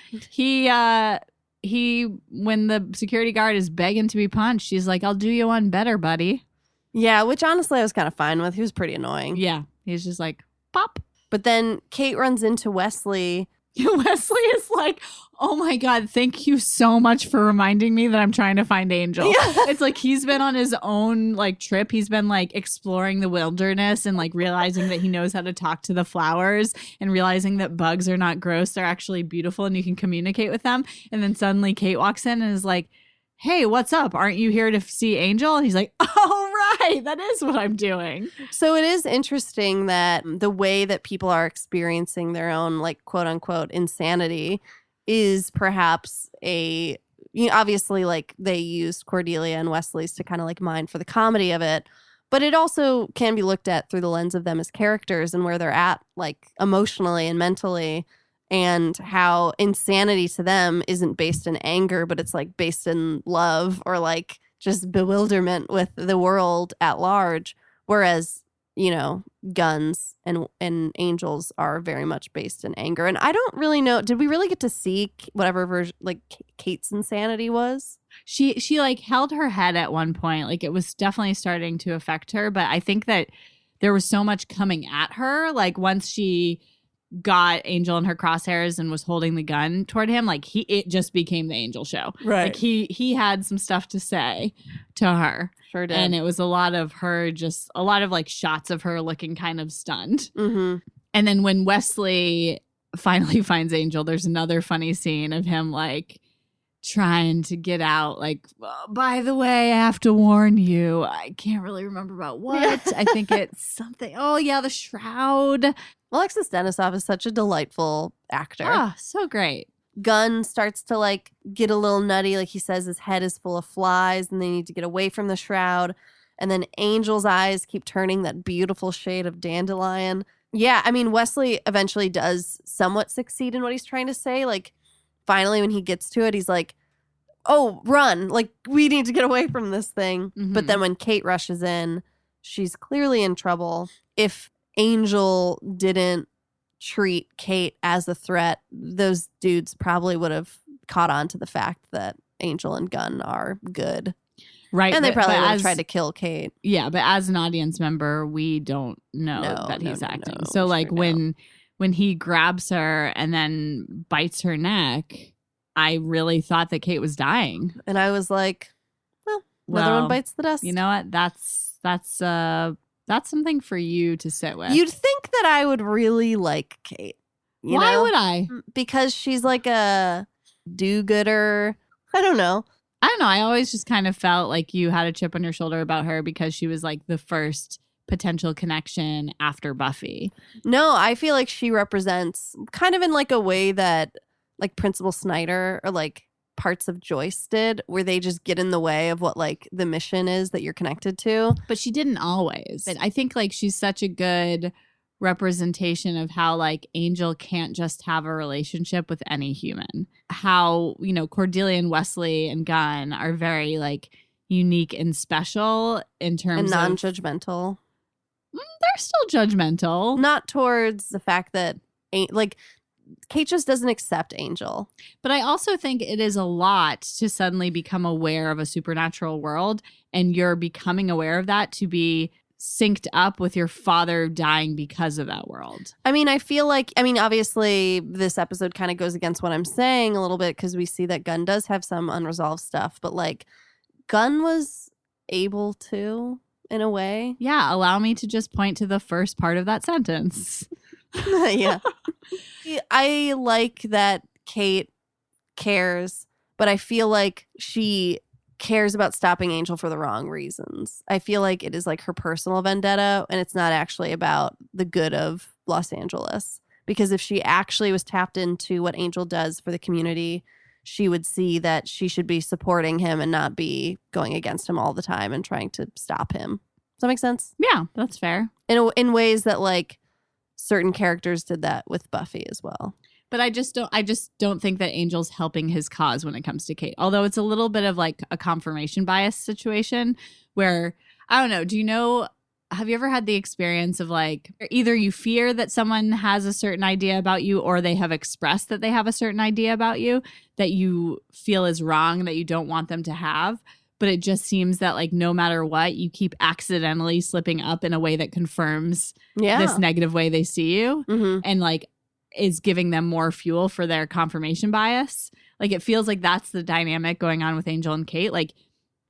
He when the security guard is begging to be punched, she's like, "I'll do you one better, buddy." Yeah, which honestly I was kind of fine with. He was pretty annoying. Yeah, he's just like, pop. But then Kate runs into Wesley. Wesley is like, oh my God, thank you so much for reminding me that I'm trying to find Angel. Yeah. It's like he's been on his own like trip. He's been like exploring the wilderness and like realizing that he knows how to talk to the flowers and realizing that bugs are not gross. They're actually beautiful and you can communicate with them. And then suddenly Kate walks in and is like, hey, what's up? Aren't you here to see Angel? And he's like, oh, right. That is what I'm doing. So it is interesting that the way that people are experiencing their own, like, quote unquote, insanity is perhaps obviously, like, they used Cordelia and Wesley's to kind of like mine for the comedy of it. But it also can be looked at through the lens of them as characters and where they're at, like, emotionally and mentally. And how insanity to them isn't based in anger, but it's like based in love or like just bewilderment with the world at large. Whereas, you know, guns and angels are very much based in anger. And I don't really know. Did we really get to see whatever version, like Kate's insanity was? She like held her head at one point. Like it was definitely starting to affect her. But I think that there was so much coming at her. Like once she got Angel in her crosshairs and was holding the gun toward him, like it just became the Angel show. Right. Like he had some stuff to say to her. Sure did. And it was a lot of her, just a lot of like shots of her looking kind of stunned. Mm-hmm. And then when Wesley finally finds Angel, there's another funny scene of him like trying to get out, like, oh, by the way, I have to warn you. I can't really remember about what. I think it's something. Oh, yeah, the Shroud. Alexis Denisov is such a delightful actor. Ah, so great. Gunn starts to like get a little nutty. Like he says his head is full of flies and they need to get away from the Shroud. And then Angel's eyes keep turning that beautiful shade of dandelion. Yeah, I mean, Wesley eventually does somewhat succeed in what he's trying to say. Like finally when he gets to it, he's like, oh, run. Like we need to get away from this thing. Mm-hmm. But then when Kate rushes in, she's clearly in trouble. If Angel didn't treat Kate as a threat, those dudes probably would have caught on to the fact that Angel and Gunn are good. Right. And they probably would have tried to kill Kate. Yeah, but as an audience member, we don't know that he's acting. So like when he grabs her and then bites her neck, I really thought that Kate was dying. And I was like, well, another one bites the dust. You know what? That's something for you to sit with. You'd think that I would really like Kate. Why would I? Because she's like a do-gooder. I don't know. I always just kind of felt like you had a chip on your shoulder about her because she was like the first potential connection after Buffy. No, I feel like she represents kind of in like a way that like Principal Snyder or like parts of Joyce did, where they just get in the way of what like the mission is that you're connected to. But she didn't always. But I think like she's such a good representation of how like Angel can't just have a relationship with any human. How, you know, Cordelia and Wesley and Gunn are very like unique and special in terms and non-judgmental. They're still judgmental. Not towards the fact that like Kate just doesn't accept Angel. But I also think it is a lot to suddenly become aware of a supernatural world, and you're becoming aware of that to be synced up with your father dying because of that world. I mean, I feel like, obviously this episode kind of goes against what I'm saying a little bit because we see that Gunn does have some unresolved stuff, but like Gunn was able to, in a way. Yeah, allow me to just point to the first part of that sentence. Yeah. I like that Kate cares, but I feel like she cares about stopping Angel for the wrong reasons. I feel like it is like her personal vendetta, and it's not actually about the good of Los Angeles. Because if she actually was tapped into what Angel does for the community, she would see that she should be supporting him and not be going against him all the time and trying to stop him. Does that make sense? Yeah, that's fair. In ways that like certain characters did that with Buffy as well. But I just don't think that Angel's helping his cause when it comes to Kate. Although it's a little bit of like a confirmation bias situation where, I don't know, have you ever had the experience of like either you fear that someone has a certain idea about you or they have expressed that they have a certain idea about you that you feel is wrong, that you don't want them to have? But it just seems that like no matter what, you keep accidentally slipping up in a way that confirms this negative way they see you. Mm-hmm. And like is giving them more fuel for their confirmation bias. Like it feels like that's the dynamic going on with Angel and Kate. Like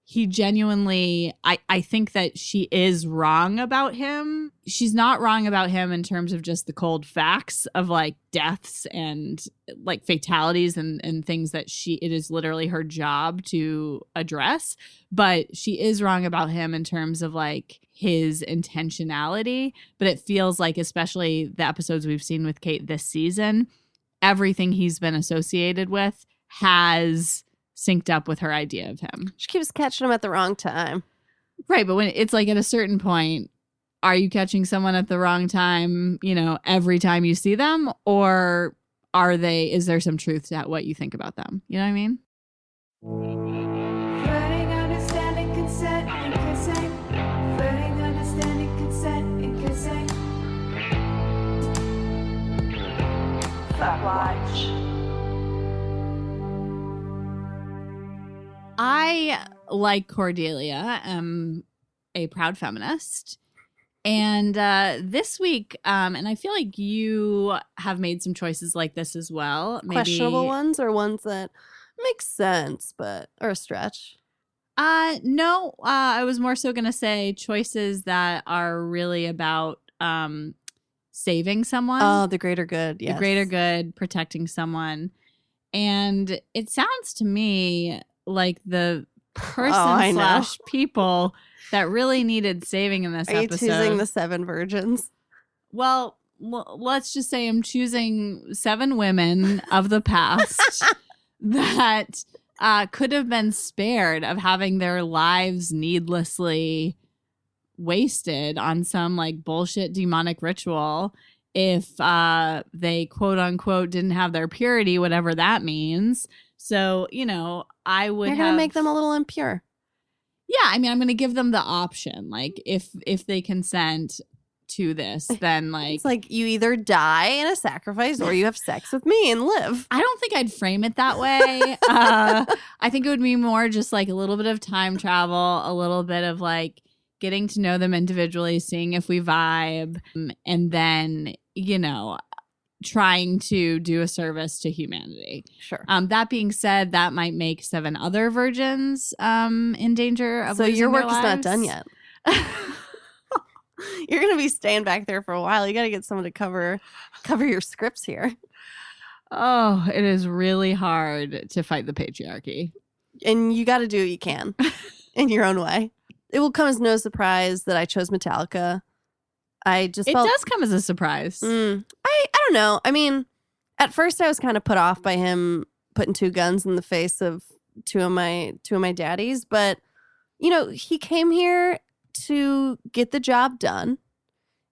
he genuinely, I think that she is wrong about him. She's not wrong about him in terms of just the cold facts of like deaths and like fatalities and things that it is literally her job to address. But she is wrong about him in terms of like his intentionality. But it feels like, especially the episodes we've seen with Kate this season, everything he's been associated with has synced up with her idea of him. She keeps catching him at the wrong time. Right, but when it's like at a certain point, are you catching someone at the wrong time, you know, every time you see them? Or is there some truth to what you think about them? You know what I mean? Flirting, understanding, consent, and kissing. Flirting, understanding, consent, and kissing. Stopwatch. I, like Cordelia, am a proud feminist. And this week, and I feel like you have made some choices like this as well. Maybe Questionable ones or ones that make sense, but are a stretch? No, I was more so going to say choices that are really about saving someone. Oh, the greater good, yes. The greater good, protecting someone. And it sounds to me like the person slash people that really needed saving in this episode. Are you choosing the 7 virgins? Well, let's just say I'm choosing 7 women of the past that could have been spared of having their lives needlessly wasted on some like bullshit demonic ritual if they quote unquote didn't have their purity, whatever that means. So, you know, I would You're going to make them a little impure. Yeah, I mean, I'm going to give them the option. Like, if they consent to this, then like... It's like you either die in a sacrifice or you have sex with me and live. I don't think I'd frame it that way. I think it would be more just like a little bit of time travel, a little bit of like getting to know them individually, seeing if we vibe. And then, you know, trying to do a service to humanity. Sure. That being said, that might make 7 other virgins in danger of losing your their work is not lives. done yet. You're going to be staying back there for a while. You got to get someone to cover your scripts here. Oh, it is really hard to fight the patriarchy. And you got to do what you can in your own way. It will come as no surprise that I chose Metallica. It does come as a surprise. I don't know. I mean, at first I was kind of put off by him putting 2 guns in the face of two of my daddies, but he came here to get the job done.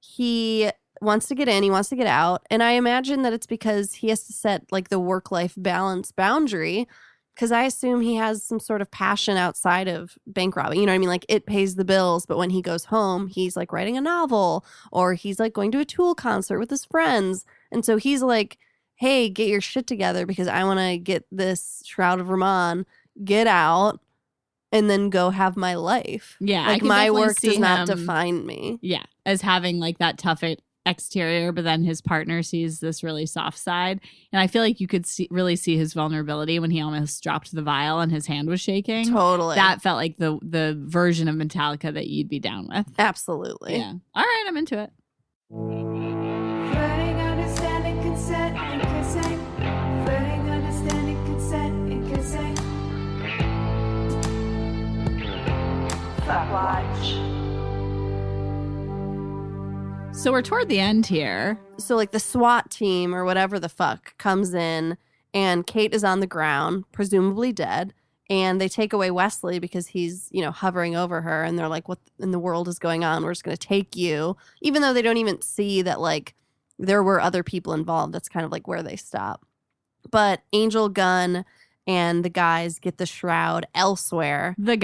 He wants to get in, he wants to get out, and I imagine that it's because he has to set like the work-life balance boundary, because I assume he has some sort of passion outside of bank robbing. You know what I mean? Like, it pays the bills, but when he goes home, he's like writing a novel, or he's like going to a Tool concert with his friends. And so he's like, hey, get your shit together because I want to get this Shroud of Rahmon, get out, and then go have my life. Yeah. Like, my work does not define me. Yeah. As having like that tough exterior, but then his partner sees this really soft side. And I feel like you could really see his vulnerability when he almost dropped the vial and his hand was shaking. Totally. That felt like the version of Metallica that you'd be down with. Absolutely. Yeah. All right, I'm into it. Flirting, understanding, consent, and kissing. Flirting, understanding, consent, and kissing. Stopwatch. So we're toward the end here. So like the SWAT team or whatever the fuck comes in, and Kate is on the ground, presumably dead, and they take away Wesley because he's, hovering over her, and they're like, what in the world is going on? We're just going to take you. Even though they don't even see that like there were other people involved. That's kind of like where they stop. But Angel, Gunn, and the guys get the shroud elsewhere. The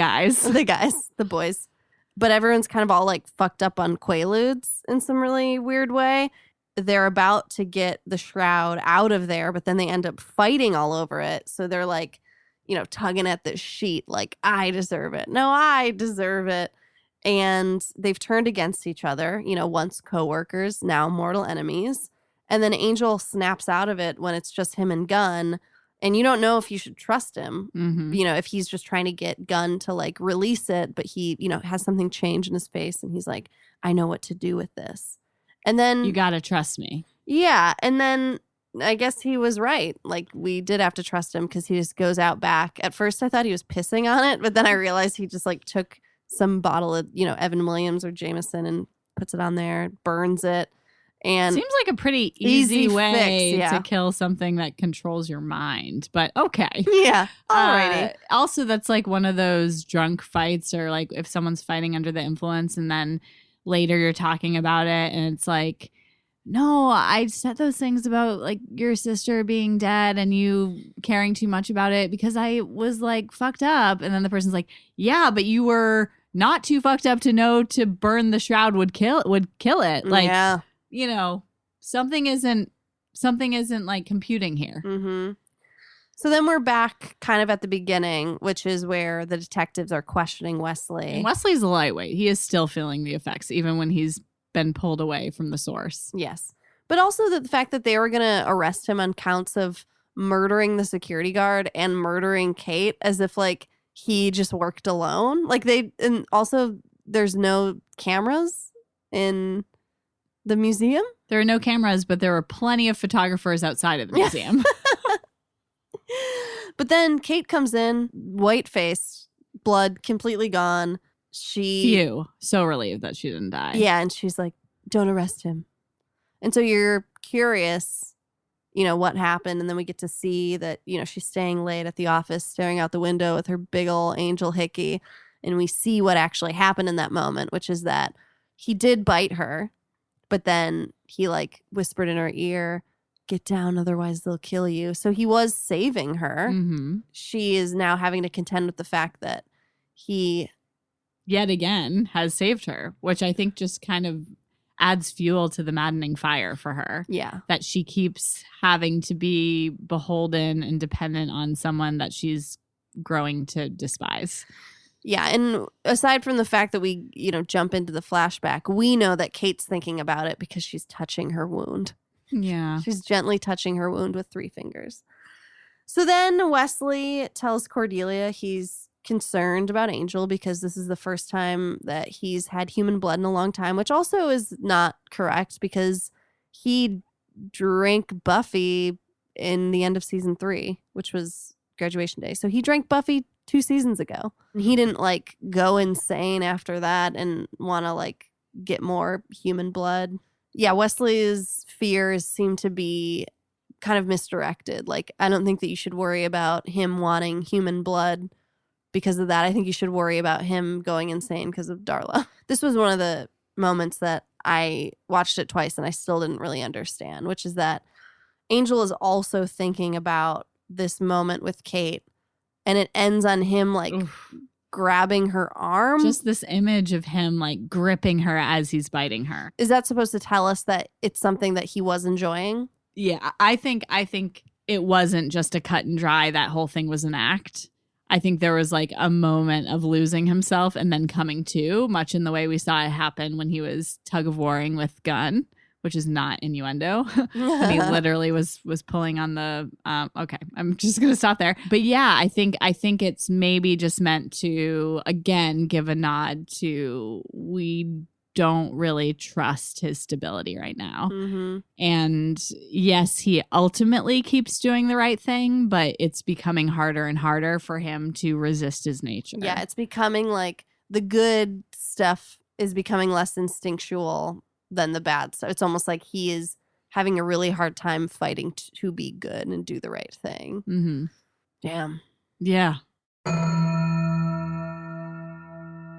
boys. But everyone's kind of all like fucked up on Quaaludes in some really weird way. They're about to get the shroud out of there, but then they end up fighting all over it. So they're like, tugging at this sheet like, I deserve it. No, I deserve it. And they've turned against each other, once coworkers, now mortal enemies. And then Angel snaps out of it when it's just him and Gunn. And you don't know if you should trust him, if he's just trying to get Gunn to like release it, but he, has something change in his face and he's like, I know what to do with this. And then you got to trust me. Yeah. And then I guess he was right. Like, we did have to trust him because he just goes out back. At first I thought he was pissing on it, but then I realized he just like took some bottle of, Evan Williams or Jameson and puts it on there, burns it. And seems like a pretty easy way fix, to kill something that controls your mind, but okay. Yeah. Alrighty. Also, that's like one of those drunk fights, or like if someone's fighting under the influence and then later you're talking about it and it's like, no, I said those things about like your sister being dead and you caring too much about it because I was like fucked up. And then the person's like, yeah, but you were not too fucked up to know to burn the shroud would kill it. Like, yeah. Something isn't like computing here. Mm-hmm. So then we're back kind of at the beginning, which is where the detectives are questioning Wesley. And Wesley's a lightweight. He is still feeling the effects, even when he's been pulled away from the source. Yes. But also the fact that they were going to arrest him on counts of murdering the security guard and murdering Kate, as if like he just worked alone. Like and also there's no cameras in the museum? There are no cameras, but there are plenty of photographers outside of the museum. But then Kate comes in, white face, blood completely gone. So relieved that she didn't die. Yeah, and she's like, don't arrest him. And so you're curious, what happened. And then we get to see that, she's staying late at the office, staring out the window with her big ol' angel hickey. And we see what actually happened in that moment, which is that he did bite her. But then he like whispered in her ear, get down, otherwise they'll kill you. So he was saving her. Mm-hmm. She is now having to contend with the fact that he yet again has saved her, which I think just kind of adds fuel to the maddening fire for her. Yeah. That she keeps having to be beholden and dependent on someone that she's growing to despise. Yeah, and aside from the fact that we, jump into the flashback, we know that Kate's thinking about it because she's touching her wound. Yeah. She's gently touching her wound with 3 fingers. So then Wesley tells Cordelia he's concerned about Angel because this is the first time that he's had human blood in a long time, which also is not correct because he drank Buffy in the end of season 3, which was graduation day. So he drank Buffy 2 seasons ago. He didn't like go insane after that and want to like get more human blood. Yeah, Wesley's fears seem to be kind of misdirected. Like, I don't think that you should worry about him wanting human blood because of that. I think you should worry about him going insane because of Darla. This was one of the moments that I watched it twice and I still didn't really understand, which is that Angel is also thinking about this moment with Kate, and it ends on him like grabbing her arm. Just this image of him like gripping her as he's biting her. Is that supposed to tell us that it's something that he was enjoying? Yeah, I think it wasn't just a cut and dry. That whole thing was an act. I think there was like a moment of losing himself and then coming to, much in the way we saw it happen when he was tug of warring with Gunn, which is not innuendo. And he literally was pulling on the okay, I'm just gonna stop there. But yeah, I think it's maybe just meant to again give a nod to we don't really trust his stability right now. Mm-hmm. And yes, he ultimately keeps doing the right thing, but it's becoming harder and harder for him to resist his nature. Yeah, it's becoming like the good stuff is becoming less instinctual than the bad stuff. It's almost like he is having a really hard time fighting to be good and do the right thing. Mm-hmm. Damn. Yeah.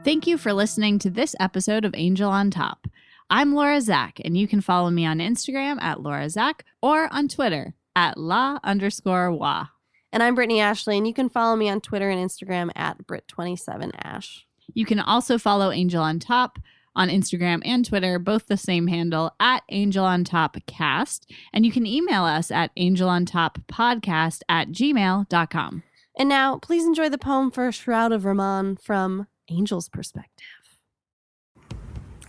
Thank you for listening to this episode of Angel on Top. I'm Laura Zach, and you can follow me on Instagram at Laura Zach or on Twitter at @la_wa. And I'm Brittany Ashley, and you can follow me on Twitter and Instagram at Brit27Ash. You can also follow Angel on Top on Instagram and Twitter, both the same handle at Angel on Top Cast. And you can email us at angelontoppodcast@gmail.com. And now, please enjoy the poem for Shroud of Rahmon from Angel's perspective.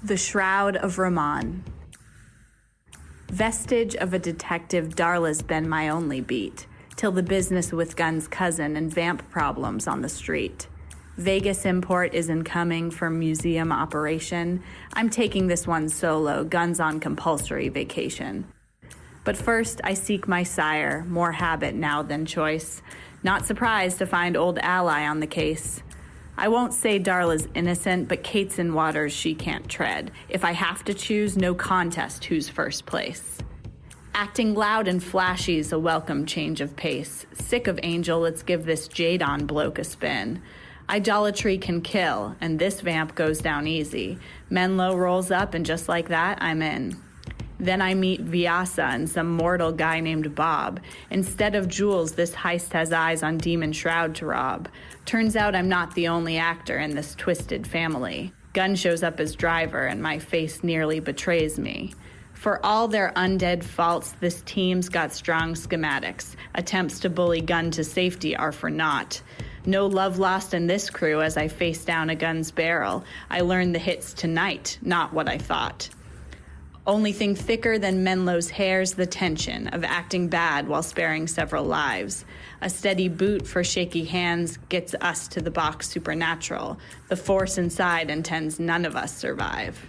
The Shroud of Rahmon. Vestige of a detective, Darla's been my only beat, till the business with Gunn's cousin and vamp problems on the street. Vegas import is incoming for museum operation. I'm taking this one solo, Gunn's on compulsory vacation. But first I seek my sire, more habit now than choice. Not surprised to find old ally on the case. I won't say Darla's innocent, but Kate's in waters she can't tread. If I have to choose, no contest who's first place. Acting loud and flashy's a welcome change of pace. Sick of Angel, let's give this Jadon bloke a spin. Idolatry can kill, and this vamp goes down easy. Menlo rolls up, and just like that, I'm in. Then I meet Vyasa and some mortal guy named Bob. Instead of jewels, this heist has eyes on Demon Shroud to rob. Turns out I'm not the only actor in this twisted family. Gunn shows up as driver, and my face nearly betrays me. For all their undead faults, this team's got strong schematics. Attempts to bully Gunn to safety are for naught. No love lost in this crew as I face down a gun's barrel. I learned the hits tonight, not what I thought. Only thing thicker than Menlo's hair's the tension of acting bad while sparing several lives. A steady boot for shaky hands gets us to the box supernatural. The force inside intends none of us survive.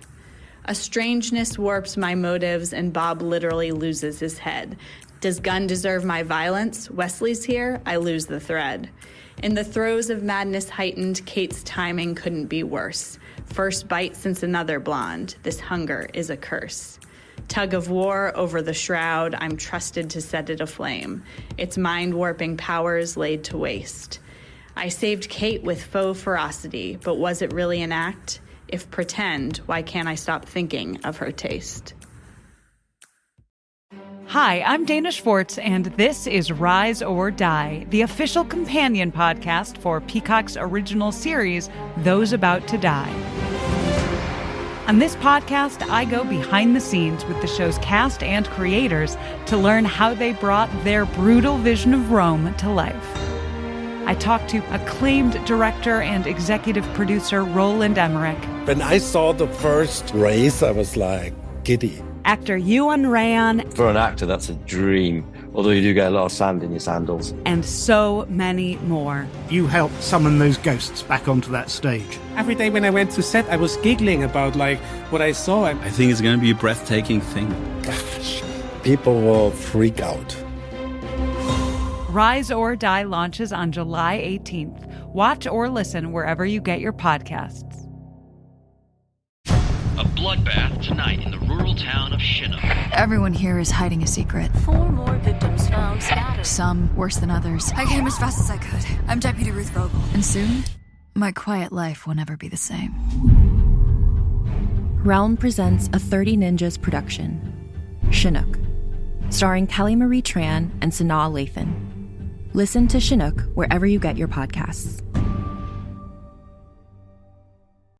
A strangeness warps my motives and Bob literally loses his head. Does Gunn deserve my violence? Wesley's here, I lose the thread. In the throes of madness heightened, Kate's timing couldn't be worse. First bite since another blonde. This hunger is a curse. Tug of war over the shroud, I'm trusted to set it aflame. Its mind-warping powers laid to waste. I saved Kate with faux ferocity, but was it really an act? If pretend, why can't I stop thinking of her taste? Hi, I'm Dana Schwartz, and this is Rise or Die, the official companion podcast for Peacock's original series, Those About to Die. On this podcast, I go behind the scenes with the show's cast and creators to learn how they brought their brutal vision of Rome to life. I talked to acclaimed director and executive producer Roland Emmerich. When I saw the first race, I was like giddy. actor Ewan Ryan. For an actor, that's a dream. Although you do get a lot of sand in your sandals. And so many more. You helped summon those ghosts back onto that stage. Every day when I went to set, I was giggling about what I saw. I think it's going to be a breathtaking thing. Gosh, people will freak out. Rise or Die launches on July 18th. Watch or listen wherever you get your podcasts. A bloodbath tonight in the rural town of Chinook. Everyone here is hiding a secret. 4 more victims found scattered. Some worse than others. I came as fast as I could. I'm Deputy Ruth Vogel. And soon, my quiet life will never be the same. Realm presents a 30 Ninjas production, Chinook, starring Kelly Marie Tran and Sanaa Lathan. Listen to Chinook wherever you get your podcasts.